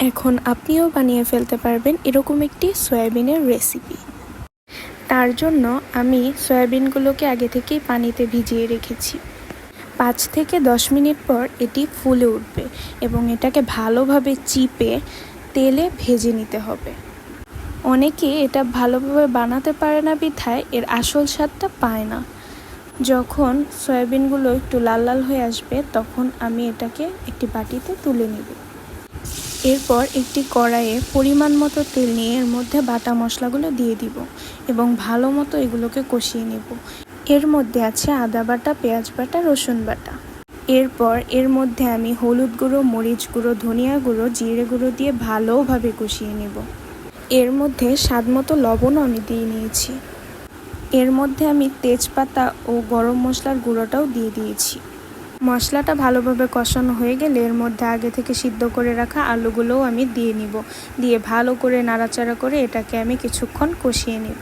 এখন আপনিও বানিয়ে ফেলতে পারবেন এরকম একটি সয়াবিনের রেসিপি। তার জন্য আমি সয়াবিনগুলোকে আগে থেকেই পানিতে ভিজিয়ে রেখেছি। 5 থেকে 10 মিনিট পর এটি ফুলে উঠবে এবং এটাকে ভালোভাবে চিপে তেলে ভেজে নিতে হবে। অনেকে এটা ভালোভাবে বানাতে পারে না বিধায় এর আসল স্বাদটা পায় না। যখন সয়াবিনগুলো একটু লাল লাল হয়ে আসবে তখন আমি এটাকে একটি বাটিতে তুলে নেব। এরপর একটি কড়াইয়ে পরিমাণ মতো তেল নিয়ে এর মধ্যে বাটা মশলাগুলো দিয়ে দিব এবং ভালো মতো এগুলোকে কষিয়ে নেব। এর মধ্যে আছে আদা বাটা, পেঁয়াজ বাটা, রসুন বাটা। এরপর এর মধ্যে আমি হলুদ গুঁড়ো, মরিচ গুঁড়ো, ধনিয়া গুঁড়ো, জিরে গুঁড়ো দিয়ে ভালোভাবে কষিয়ে নেব। এর মধ্যে স্বাদ মতো লবণও আমি দিয়ে নিয়েছি। এর মধ্যে আমি তেজপাতা ও গরম মশলার গুঁড়োটাও দিয়ে দিয়েছি। মশলাটা ভালোভাবে কষানো হয়ে গেলে এর মধ্যে আগে থেকে সিদ্ধ করে রাখা আলুগুলোও আমি দিয়ে নিব। দিয়ে ভালো করে নাড়াচাড়া করে এটাকে আমি কিছুক্ষণ কষিয়ে নেব।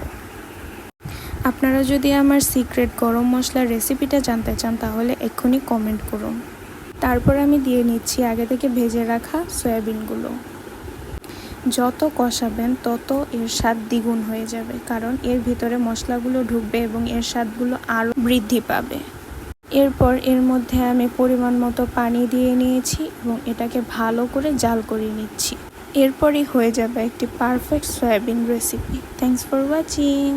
আপনারা যদি আমার সিক্রেট গরম মশলার রেসিপিটা জানতে চান তাহলে এক্ষুনি কমেন্ট করুন। তারপর আমি দিয়ে নিচ্ছি আগে থেকে ভেজে রাখা সয়াবিনগুলো। যত কষাবেন তত এর স্বাদ দ্বিগুণ হয়ে যাবে, কারণ এর ভিতরে মশলাগুলো ঢুকবে এবং এর স্বাদগুলো আরও বৃদ্ধি পাবে। এরপর এর মধ্যে আমি পরিমাণ মতো পানি দিয়ে নিয়েছি এবং এটাকে ভালো করে জাল করে নিচ্ছি। এরপরই হয়ে যাবে একটি perfect soybean recipe. Thanks for watching.